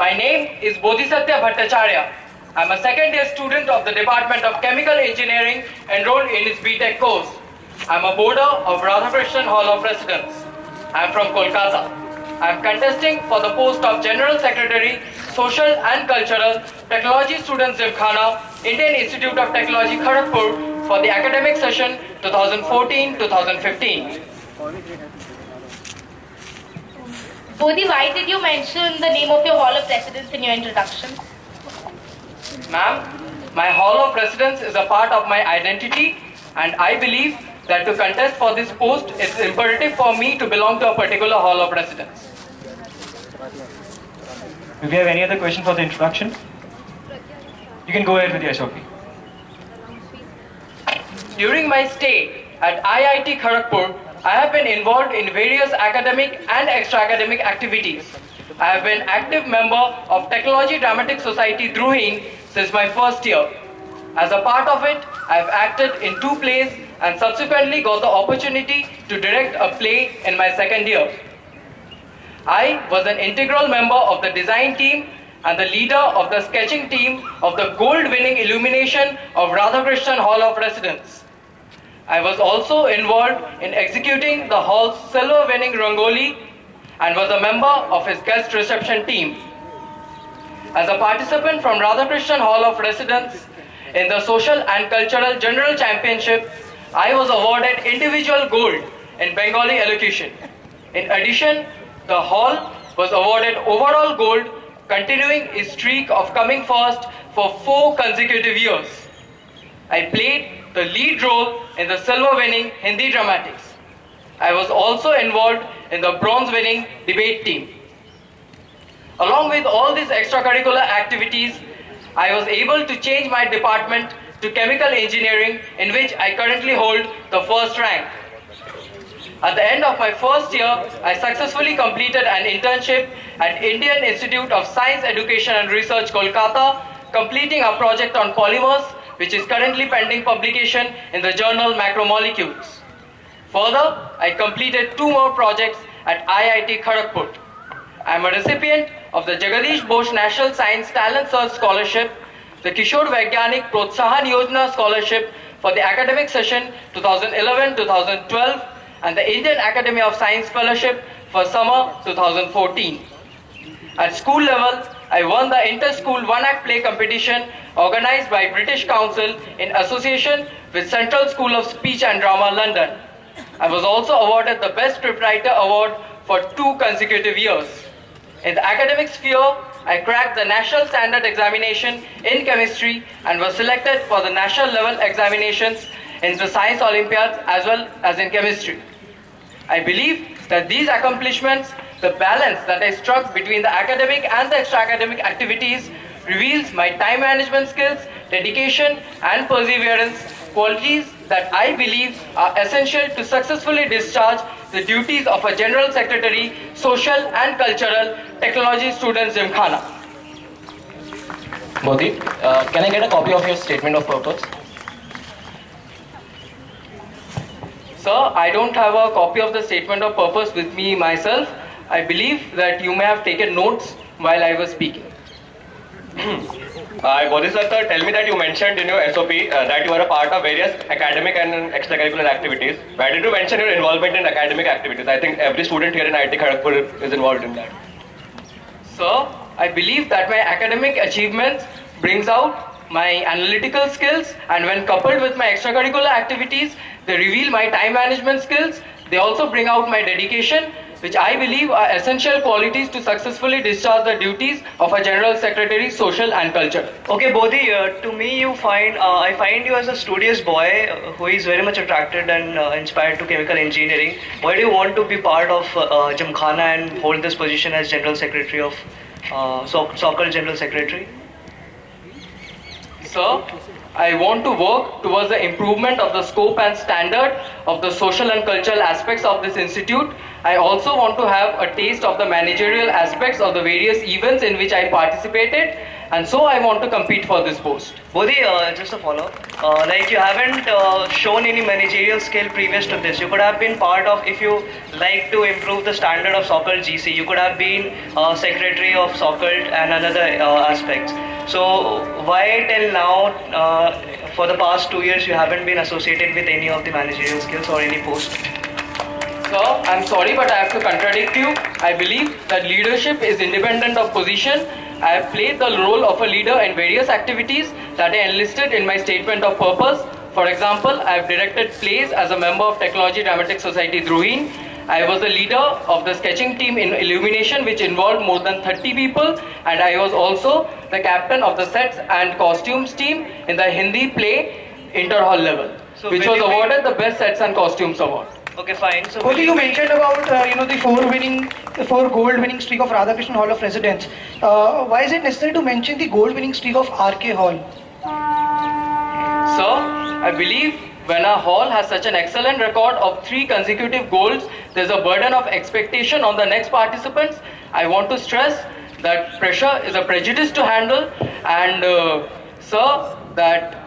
My name is Bodhisattya Bhattacharya. I am a second year student of the Department of Chemical Engineering enrolled in its BTech course. I am a boarder of Radhakrishnan Hall of Residence. I am from Kolkata. I am contesting for the post of General Secretary, Social and Cultural, Technology Students Gymkhana, Indian Institute of Technology, Kharagpur for the academic session 2014-2015. Bodhi, why did you mention the name of your Hall of Residence in your introduction? Ma'am, my Hall of Residence is a part of my identity, and I believe that to contest for this post, it's imperative for me to belong to a particular Hall of Residence. Do we have any other question for the introduction? You can go ahead with your SOP. During my stay at IIT Kharagpur, I have been involved in various academic and extra-academic activities. I have been active member of Technology Dramatic Society Druhin since my first year. As a part of it, I have acted in 2 plays and subsequently got the opportunity to direct a play in my second year. I was an integral member of the design team and the leader of the sketching team of the gold-winning illumination of Radhakrishnan Hall of Residence. I was also involved in executing the hall's silver-winning Rangoli and was a member of his guest reception team. As a participant from Radhakrishnan Hall of Residence in the Social and Cultural General Championship, I was awarded individual gold in Bengali elocution. In addition, the hall was awarded overall gold, continuing its streak of coming first for 4 consecutive years. I played the lead role in the silver-winning Hindi dramatics. I was also involved in the bronze-winning debate team. Along with all these extracurricular activities, I was able to change my department to chemical engineering, in which I currently hold the first rank. At the end of my first year, I successfully completed an internship at Indian Institute of Science, Education and Research, Kolkata, completing a project on polymers, which is currently pending publication in the journal Macromolecules. Further, I completed 2 more projects at IIT Kharagpur. I am a recipient of the Jagadish Bose National Science Talent Search Scholarship, the Kishore Vaigyanik Protsahan Yojana Scholarship for the academic session 2011-2012, and the Indian Academy of Science Fellowship for summer 2014. At school level, I won the Inter-School One-Act Play competition organized by British Council in association with Central School of Speech and Drama, London. I was also awarded the Best Scriptwriter Award for 2 consecutive years. In the academic sphere, I cracked the National Standard Examination in Chemistry and was selected for the national level examinations in the Science Olympiads as well as in Chemistry. I believe that these accomplishments, the balance that I struck between the academic and the extra-academic activities, reveals my time management skills, dedication and perseverance, qualities that I believe are essential to successfully discharge the duties of a General Secretary, Social and Cultural, Technology Students Gymkhana. Bodhi, can I get a copy of your statement of purpose? Sir, I don't have a copy of the statement of purpose with me myself. I believe that you may have taken notes while I was speaking. Bodhisattva, tell me that you mentioned in your SOP that you are a part of various academic and extracurricular activities. Why did you mention your involvement in academic activities? I think every student here in IIT Kharagpur is involved in that. Sir, I believe that my academic achievements brings out my analytical skills, and when coupled with my extracurricular activities, they reveal my time management skills. They also bring out my dedication, which I believe are essential qualities to successfully discharge the duties of a General Secretary, Social and Culture. Okay, Bodhi, to me I find you as a studious boy who is very much attracted and inspired to chemical engineering. Why do you want to be part of Gymkhana and hold this position as General Secretary of so-called General Secretary? Sir, I want to work towards the improvement of the scope and standard of the social and cultural aspects of this institute. I also want to have a taste of the managerial aspects of the various events in which I participated, and so I want to compete for this post. Bodhi, just a follow-up. Like you haven't shown any managerial skill previous to this. You could have been part of, if you like to improve the standard of soccer GC, you could have been secretary of soccer and another aspects. So why till now, for the past 2 years, you haven't been associated with any of the managerial skills or any post? Sir, I'm sorry, but I have to contradict you. I believe that leadership is independent of position. I have played the role of a leader in various activities that I enlisted in my statement of purpose. For example, I have directed plays as a member of Technology Dramatic Society Druhin. I was the leader of the sketching team in Illumination, which involved more than 30 people, and I was also the captain of the sets and costumes team in the Hindi play inter-hall level, So which will was you be- awarded the best sets and costumes award. Okay, fine. So Bodhi, you mentioned about the four gold winning streak of Radhakrishnan Hall of Residence. Why is it necessary to mention the gold winning streak of RK Hall? Sir, I believe when a hall has such an excellent record of 3 consecutive golds, there's a burden of expectation on the next participants. I want to stress that pressure is a prejudice to handle, and sir, that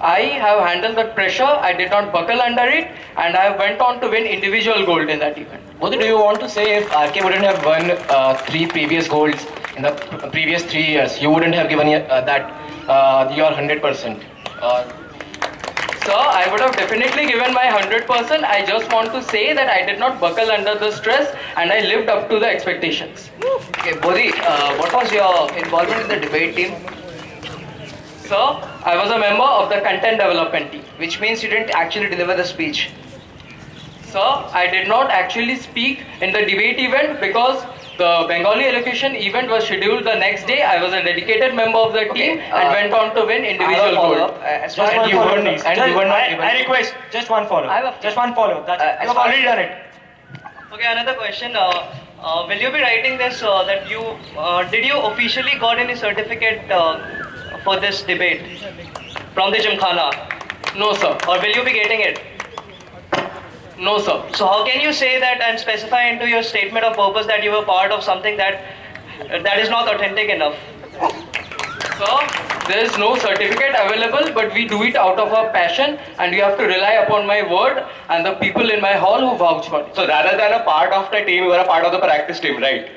I have handled that pressure. I did not buckle under it, and I went on to win individual gold in that event. Bodhi, do you want to say if RK wouldn't have won 3 previous golds in the previous 3 years, you wouldn't have given your 100%? Sir, I would have definitely given my 100%. I just want to say that I did not buckle under the stress, and I lived up to the expectations. okay, Bodhi, what was your involvement in the debate team? Sir, I was a member of the content development team. Which means you didn't actually deliver the speech. Sir, I did not actually speak in the debate event because the Bengali elocution event was scheduled the next day. I was a dedicated member of the team and went on to win individual gold. As far Just as one you follow-up, weren't- please. and you were not able I to- request just one follow. I have a- Just one follow. That's it. as You have far already as- done it. Okay, another question. Will you be writing this that you did you officially got any certificate for this debate from the Gymkhana, No, sir. or will you be getting it? No, sir. So how can you say that and specify into your statement of purpose that you were part of something that is not authentic enough? Sir, there is no certificate available, but we do it out of our passion, and you have to rely upon my word and the people in my hall who vouch for it. So rather than a part of the team, you were a part of the practice team, right?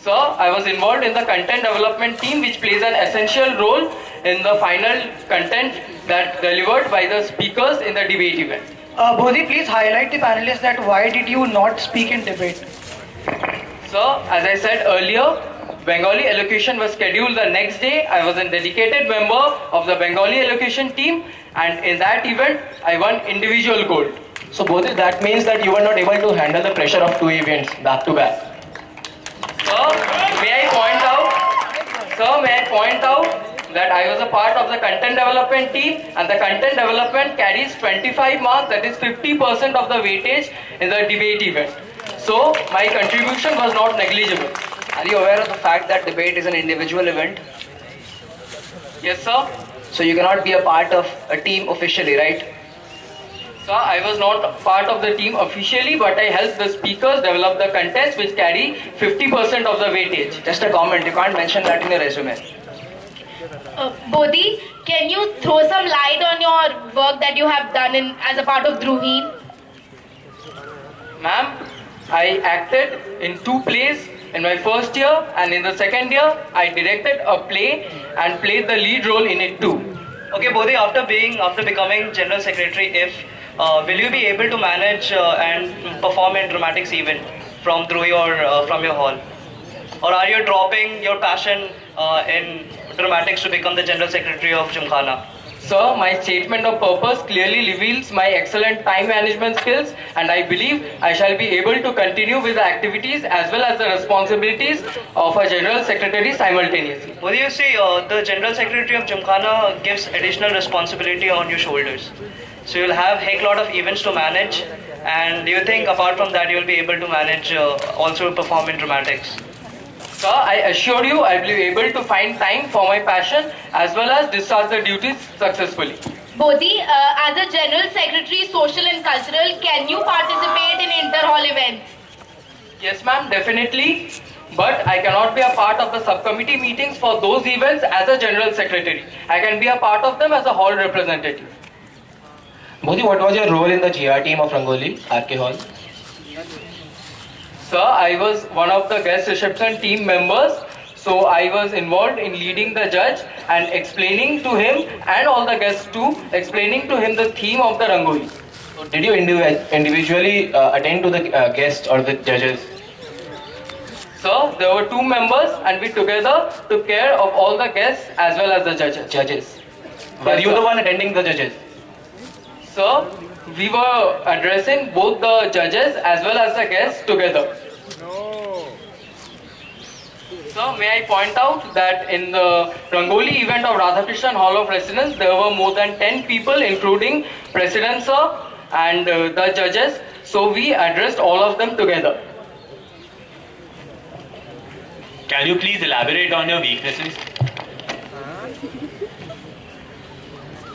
Sir, I was involved in the content development team, which plays an essential role in the final content that delivered by the speakers in the debate event. Bodhi, please highlight the panelists that why did you not speak in debate? Sir, as I said earlier, Bengali elocution was scheduled the next day. I was a dedicated member of the Bengali elocution team, and in that event, I won individual gold. So Bodhi, that means that you were not able to handle the pressure of 2 events back to back. Sir, may I point out that I was a part of the content development team, and the content development carries 25 marks, that is 50% of the weightage in the debate event. So my contribution was not negligible. Are you aware of the fact that debate is an individual event? Yes, sir. So you cannot be a part of a team officially, right? Sir, I was not part of the team officially, but I helped the speakers develop the contents which carry 50% of the weightage. Just a comment, you can't mention that in your resume. Bodhi, can you throw some light on your work that you have done as a part of Druhin? Ma'am, I acted in 2 plays in my first year, and in the second year, I directed a play and played the lead role in it too. Okay, Bodhi, after becoming General Secretary, will you be able to manage and perform in dramatics event from Druhi or from your hall? Or are you dropping your passion in dramatics to become the General Secretary of Gymkhana? Sir, my statement of purpose clearly reveals my excellent time management skills, and I believe I shall be able to continue with the activities as well as the responsibilities of a General Secretary simultaneously. What do you see? The General Secretary of Gymkhana gives additional responsibility on your shoulders. So you'll have heck lot of events to manage, and do you think apart from that you'll be able to manage also perform in dramatics? Sir, I assure you I will be able to find time for my passion as well as discharge the duties successfully. Bodhi, as a General Secretary, Social and Cultural, can you participate in inter-hall events? Yes, ma'am, definitely. But I cannot be a part of the subcommittee meetings for those events as a General Secretary. I can be a part of them as a hall representative. Bodhi, what was your role in the GR team of Rangoli, RK Hall? Sir, I was one of the guest reception team members. So I was involved in leading the judge and explaining to him and all the guests too, explaining to him the theme of the Rangoli. So did you individually attend to the guests or the judges? So there were two members and we together took care of all the guests as well as the judges. Were Yes, you sir. the one attending the judges? So we were addressing both the judges as well as the guests together. So may I point out that in the Rangoli event of Radhakrishnan Hall of Residence, there were more than 10 people including President Sir and the judges. So we addressed all of them together. Can you please elaborate on your weaknesses?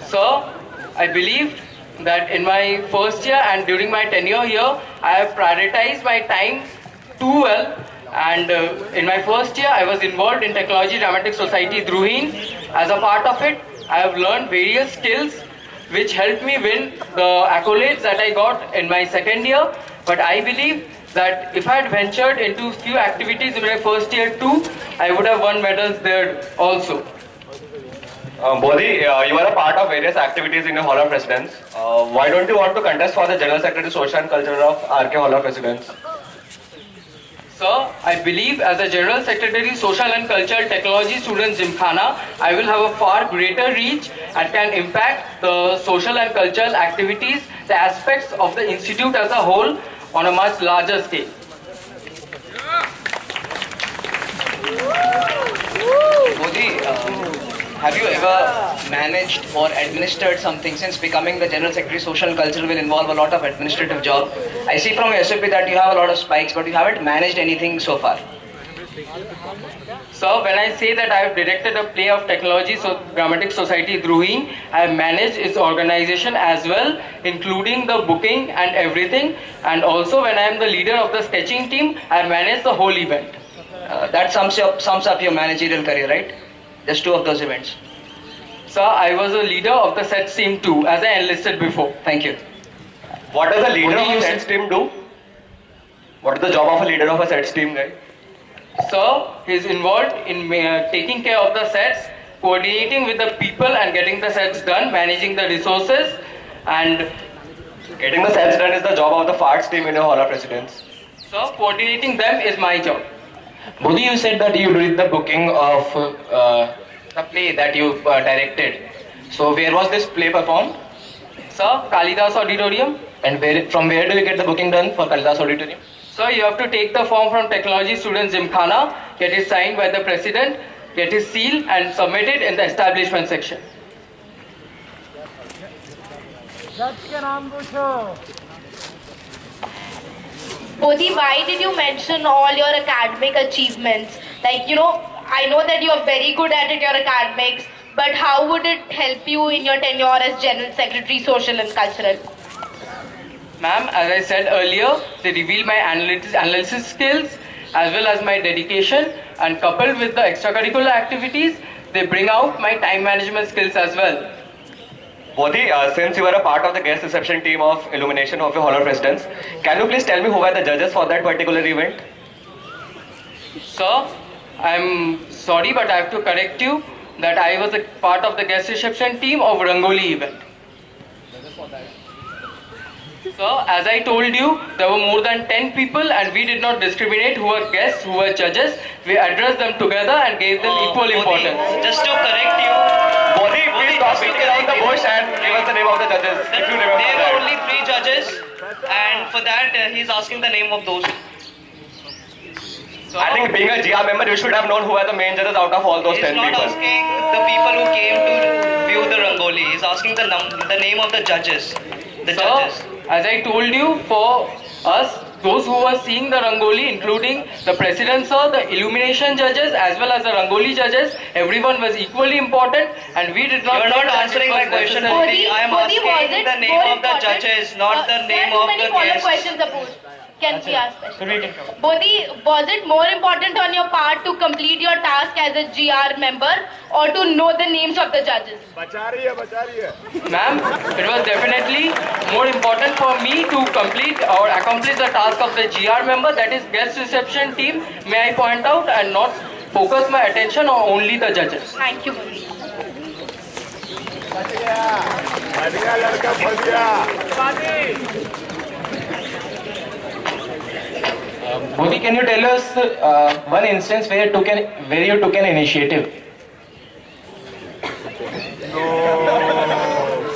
So I believe that in my first year and during my tenure here, I have prioritized my time too well. And in my first year, I was involved in Technology Dramatic Society Druhin. As a part of it, I have learned various skills which helped me win the accolades that I got in my second year. But I believe that if I had ventured into few activities in my first year too, I would have won medals there also. Bodhi, you are a part of various activities in your Hall of Residence. Why don't you want to contest for the General Secretary Social and Cultural of RK Hall of Residence? Sir, I believe as a General Secretary, Social and Cultural Technology Students Gymkhana, I will have a far greater reach and can impact the social and cultural activities, the aspects of the institute as a whole on a much larger scale. Bodhi, have you ever managed or administered something? Since becoming the General Secretary, Social and Cultural will involve a lot of administrative job. I see from your SOP that you have a lot of spikes, but you haven't managed anything so far. So when I say that I have directed a play of Technology Dramatic Society Druhin, I have managed its organization as well, including the booking and everything. And also when I am the leader of the sketching team, I have managed the whole event. That sums up your managerial career, right? Just two of those events. So I was a leader of the sets team too, as I enlisted before. Thank you. What does a leader of a sets team do? What is the job of a leader of a sets team, guy? So he is involved in taking care of the sets, coordinating with the people and getting the sets done, managing the resources, and Getting the sets done is the job of the farts team in your Hall of Residence. so coordinating them is my job. Bodhi, you said that you did the booking of the play that you directed. So where was this play performed? So Kalidas Auditorium. And from where do you get the booking done for Kalidas Auditorium? So you have to take the form from Technology Students Gymkhana, get it signed by the president, get his seal and submit it in the establishment section. Bodhi, why did you mention all your academic achievements? Like, I know that you are very good at it, your academics, but how would it help you in your tenure as General Secretary, Social and Cultural? Ma'am, as I said earlier, they reveal my analysis skills as well as my dedication, and coupled with the extracurricular activities, they bring out my time management skills as well. Bodhi, since you are a part of the guest reception team of illumination of your Hall of Residence, can you please tell me who were the judges for that particular event? Sir, I'm sorry, but I have to correct you that I was a part of the guest reception team of Rangoli event. So, as I told you, there were more than 10 people and we did not discriminate who were guests, who were judges. We addressed them together and gave them equal importance. Just to correct you, Bodhi, please stop beating around the bush and give us the name of the judges, if you remember there were that. only 3 judges, and for that he's asking the name of those. So, I think being a GR member, you should have known who are the main judges out of all those He's 10 not people. asking the people who came to view the Rangoli. He's asking the name of the judges. The so, judges. as I told you, for us, those who were seeing the Rangoli, including the President Sir, the illumination judges, as well as the Rangoli judges, everyone was equally important, and we did not. You are think not that it answering was my question, necessary. Bodhi. I am Bodhi, was asking it the name more of the important? judges, not the name of the There are too many guests. questions opposed. Can we ask So questions? we can cover. Bodhi, was it more important on your part to complete your task as a GR member or to know the names of the judges? Ma'am, it was definitely more important for me to complete or accomplish the task of the GR member, that is guest reception team, may I point out, and not focus my attention on only the judges. Thank you, Bodhi. Bodhi, can you tell us one instance where you took an initiative?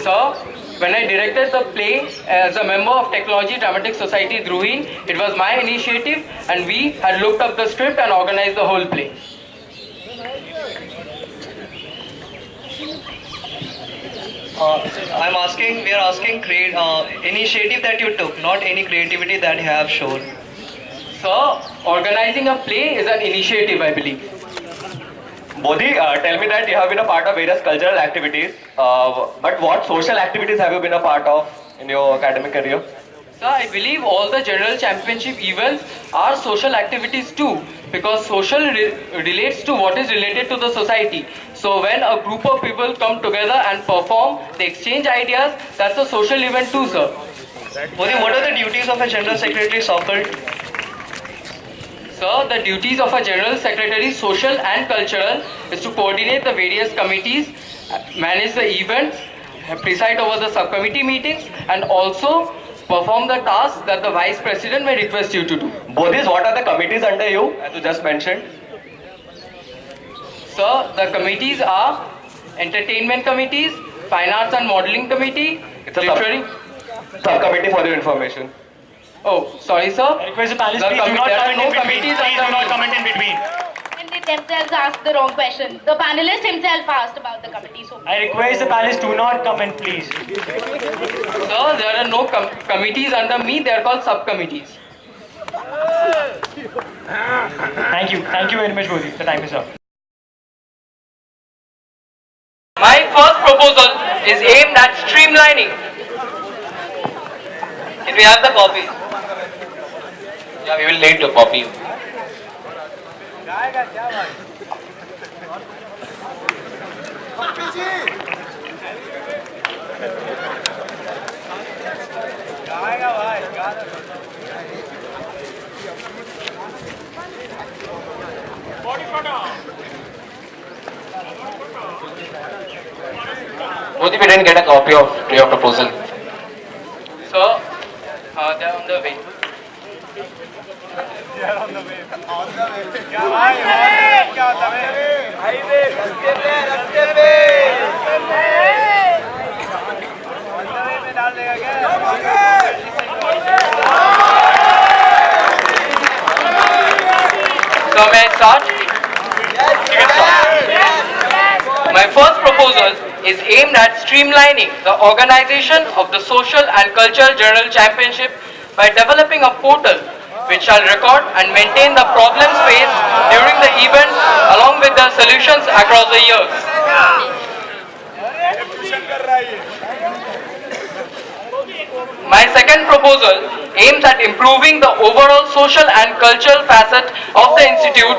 Sir, when I directed the play as a member of Technology Dramatic Society Druhin, it was my initiative, and we had looked up the script and organized the whole play. We are asking initiative that you took, not any creativity that you have shown. Sir, organizing a play is an initiative, I believe. Bodhi, tell me that you have been a part of various cultural activities, but what social activities have you been a part of in your academic career? Sir, I believe all the general championship events are social activities too, because social relates to what is related to the society. So when a group of people come together and perform, they exchange ideas, that's a social event too, sir. Bodhi, what are the duties of a general secretary so-called? Sir, the duties of a general secretary, social and cultural, is to coordinate the various committees, manage the events, preside over the subcommittee meetings, and also perform the tasks that the vice president may request you to do. Bodhis, what are the committees under you, as you just mentioned? Sir, the committees are entertainment committees, fine arts and modeling committee, It's a literary. Subcommittee for your information. Oh, sorry, sir. I request the panelists, please do not There are comment no in between. committees Please do under not me. comment in between. And they themselves asked the wrong question. The panelist himself asked about the committee. So I request the panelists do not comment, please. Sir, there are no committees under me. They are called subcommittees. Thank you. Thank you very much, Bodhi. The time is up. My first proposal is aimed at streamlining. Can we have the copy? Yeah, we will need to copy. Bodhi, we didn't get a copy of your proposal. Sir, they are on the way. So may I start? You can start. My first proposal is aimed at streamlining the organization of the Social and Cultural Journal Championship by developing a portal which shall record and maintain the problems faced during the event along with the solutions across the years. My second proposal aims at improving the overall social and cultural facet of the institute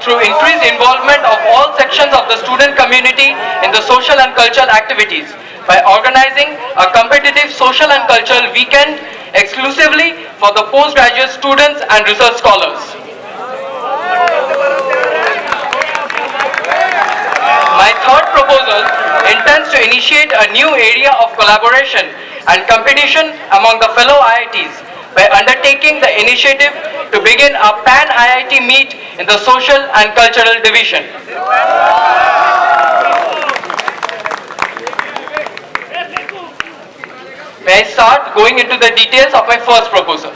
through increased involvement of all sections of the student community in the social and cultural activities by organizing a competitive social and cultural weekend exclusively for the postgraduate students and research scholars. My third proposal intends to initiate a new area of collaboration and competition among the fellow IITs by undertaking the initiative to begin a pan-IIT meet in the Social and Cultural Division. May I start going into the details of my first proposal?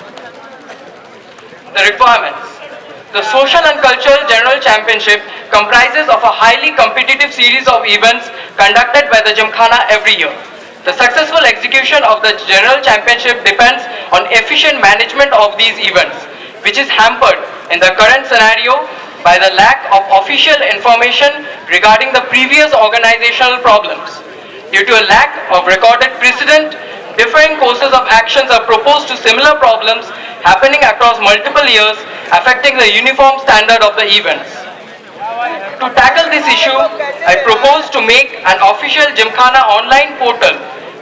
The requirements. The Social and Cultural General Championship comprises of a highly competitive series of events conducted by the Gymkhana every year. The successful execution of the general championship depends on efficient management of these events, which is hampered in the current scenario by the lack of official information regarding the previous organizational problems. Due to a lack of recorded precedent, differing courses of actions are proposed to similar problems happening across multiple years, affecting the uniform standard of the events. To tackle this issue, I propose to make an official Gymkhana online portal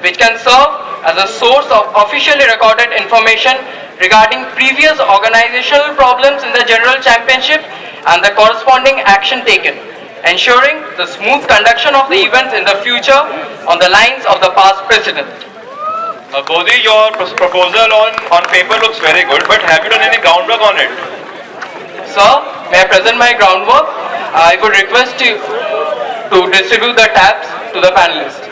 which can serve as a source of officially recorded information regarding previous organizational problems in the general championship and the corresponding action taken, ensuring the smooth conduction of the events in the future on the lines of the past precedent. Bodhi, your proposal on paper looks very good, but have you done any groundwork on it? Sir, may I present my groundwork? I would request you to distribute the tabs to the panelists.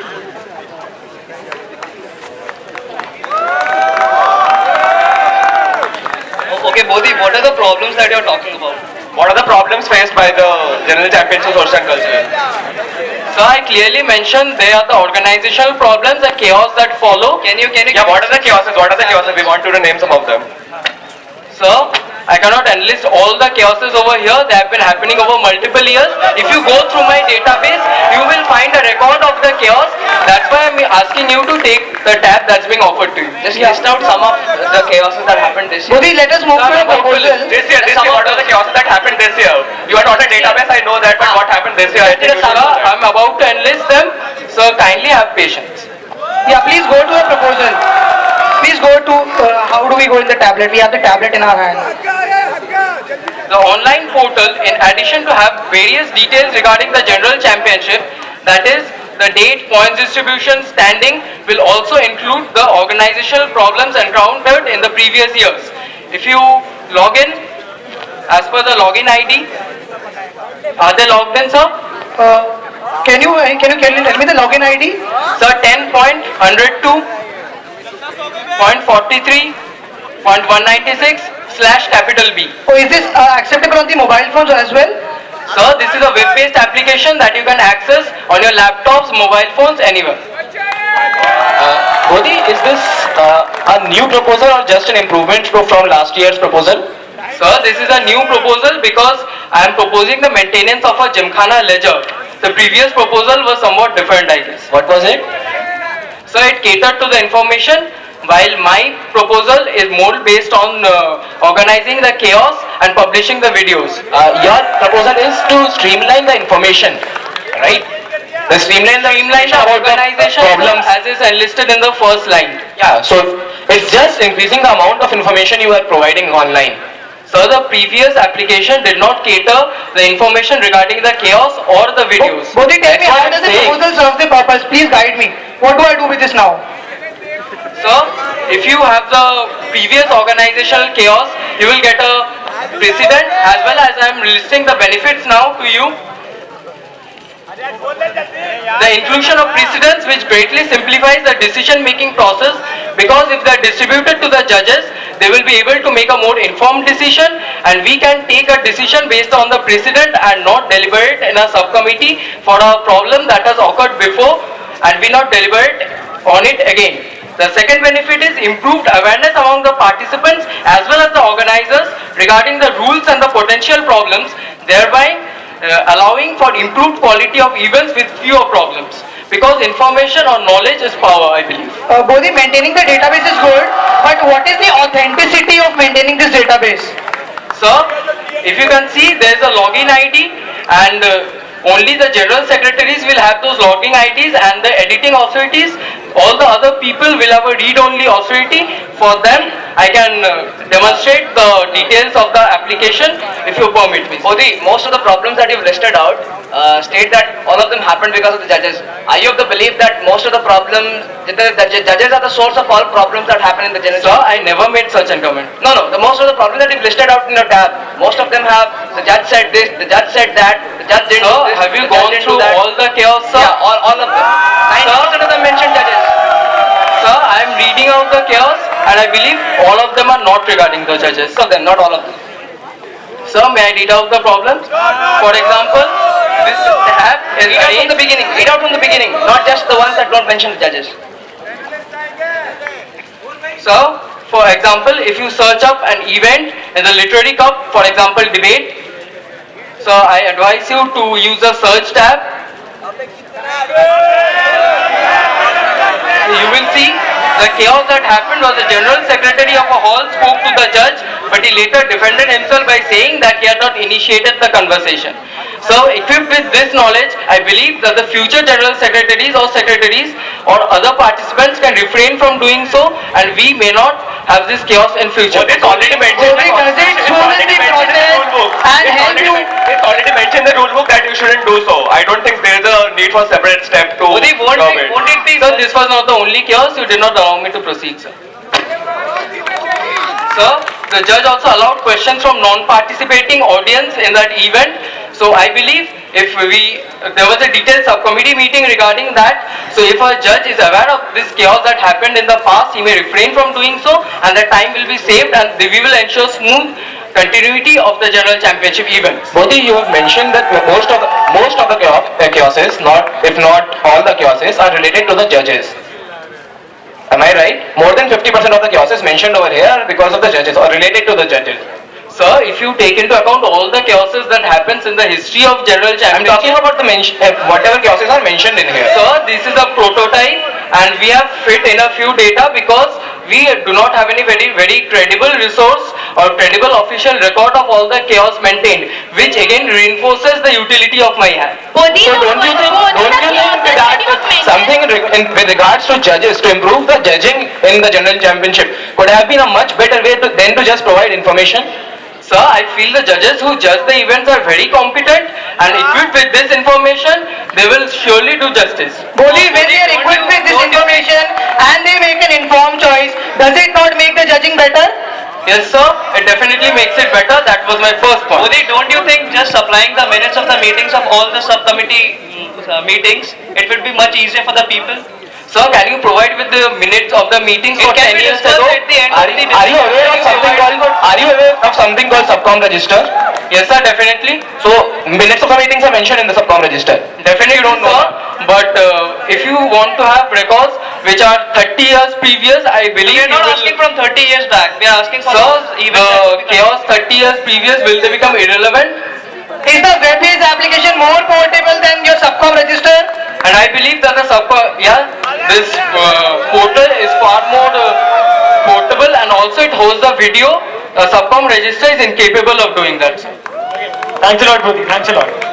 Okay, Bodhi, what are the problems that you're talking about? What are the problems faced by the General Champions of Social and Culture? Sir, I clearly mentioned they are the organizational problems and chaos that follow. Can you Yeah, what are the chaoses? What are the chaoses? We want you to name some of them. Sir, I cannot enlist all the chaoses over here. They have been happening over multiple years. If you go through my database, you will find a record of the chaos. That's why I'm asking you to take the tab that's being offered to you. just list out some of the chaoses that happened this year? Bodhi, let us move to the proposal. This year, what are the chaoses that happened this year? You are not a database, I know that, but what happened this year? I think you should Sir, know that. I'm about to enlist them. Sir, kindly have patience. Yeah, please go to the proposal. Please go to, how do we go in the tablet? We have the tablet in our hand. The online portal, in addition to have various details regarding the general championship, that is, the date, points distribution, standing, will also include the organizational problems encountered in the previous years. If you log in, as per the login ID, are they logged in, sir? Can you tell me the login ID? Sir, 10.102.43.196/B. Oh, is this acceptable on the mobile phones as well? Sir, this is a web-based application that you can access on your laptops, mobile phones, anywhere. Bodhi, is this a new proposal or just an improvement from last year's proposal? Sir, this is a new proposal because I am proposing the maintenance of a Gymkhana ledger. The previous proposal was somewhat different, I guess. What was it? So it catered to the information, while my proposal is more based on organizing the chaos and publishing the videos. Your proposal is to streamline the information, right? The Streamline the organization problems. as is enlisted in the first line. Yeah, so it's just increasing the amount of information you are providing online. So the previous application did not cater the information regarding the chaos or the videos. Bodhi, tell me, That's what how I'm does the saying. proposal serve the purpose? Please guide me. What do I do with this now? Sir, if you have the previous organizational chaos, you will get a precedent as well as I am listing the benefits now to you. The inclusion of precedents which greatly simplifies the decision-making process, because if they are distributed to the judges, they will be able to make a more informed decision and we can take a decision based on the precedent and not deliberate in a subcommittee for a problem that has occurred before and we not deliberate on it again. The second benefit is improved awareness among the participants as well as the organizers regarding the rules and the potential problems, thereby allowing for improved quality of events with fewer problems. Because information or knowledge is power, I believe. Bodhi, maintaining the database is good, but what is the authenticity of maintaining this database? Sir, if you can see, there is a login ID and only the general secretaries will have those login IDs and the editing authorities. All the other people will have a read-only authority. For them, I can demonstrate the details of the application if you permit me. Bodhi, most of the problems that you've listed out state that all of them happened because of the judges. Are you of the belief that most of the problems, the judges are the source of all problems that happen in the general? Sir, I never made such a comment. No, the most of the problems that you've listed out in your tab, most of them have, the judge said this, the judge said that, the judge didn't do Sir, this, have you the judge gone didn't through do that. all the chaos, sir? Yeah, all of them. 90% of them mentioned judges. Sir, I am reading out the chaos and I believe all of them are not regarding the judges. Most of them, not all of them. Sir, may I read out the problems? For example, this tab is Read out from the beginning, not just the ones that don't mention the judges. So, for example, if you search up an event in the literary cup, for example, debate, so I advise you to use the search tab. You will see the chaos that happened was the general secretary of a hall spoke to the judge, but he later defended himself by saying that he had not initiated the conversation. So, equipped with this knowledge, I believe that the future general secretaries or other participants can refrain from doing so, and we may not have this chaos in future. It's already mentioned. Bodhi, does it shorten the process and help you? It's already mentioned in the rule book that you shouldn't do so. I don't think there is a need for separate step to Bodhi, won't curb it be? So this was not the only chaos. You did not allow me to proceed, sir. Sir, the judge also allowed questions from non-participating audience in that event. So I believe if there was a detailed subcommittee meeting regarding that. So if a judge is aware of this chaos that happened in the past, he may refrain from doing so, and the time will be saved, and we will ensure smooth continuity of the general championship events. Bodhi, you have mentioned that most of the chaoses, if not all the chaoses, are related to the judges. Am I right? More than 50% of the chaoses mentioned over here are because of the judges or related to the judges. Sir, if you take into account all the chaoses that happens in the history of general championship. I'm talking about the whatever chaoses are mentioned in here. Sir, this is a prototype, and we have fit in a few data because we do not have any very credible resource or credible official record of all the chaos maintained, which again reinforces the utility of my hand. Bodhi, So don't you think that something with regards to judges to improve the judging in the general championship could have been a much better way than to just provide information? Sir, I feel the judges who judge the events are very competent, and equipped with this information, they will surely do justice. Bodhi, when they are equipped with this information and they make an informed choice, does it not make the judging better? Yes, sir, it definitely makes it better. That was my first point. Bodhi, don't you think just supplying the minutes of the meetings of all the subcommittee meetings, it would be much easier for the people? Sir, can you provide with the minutes of the meetings It for can 10 be years discussed ago? at the end of the Are you aware of something called subcom register? Yes, sir, definitely. So minutes of the meetings are mentioned in the subcom register. Definitely don't know, but if you want to have records which are 30 years previous, I believe We are not asking from 30 years back. We are asking for Sir, the chaos 30 years previous, will they become irrelevant? Is the web-based application more portable than your subcom register? And I believe that the this portal is far more portable, and also it holds the video. A subcom register is incapable of doing that. Thanks a lot, Bodhi. Thanks a lot.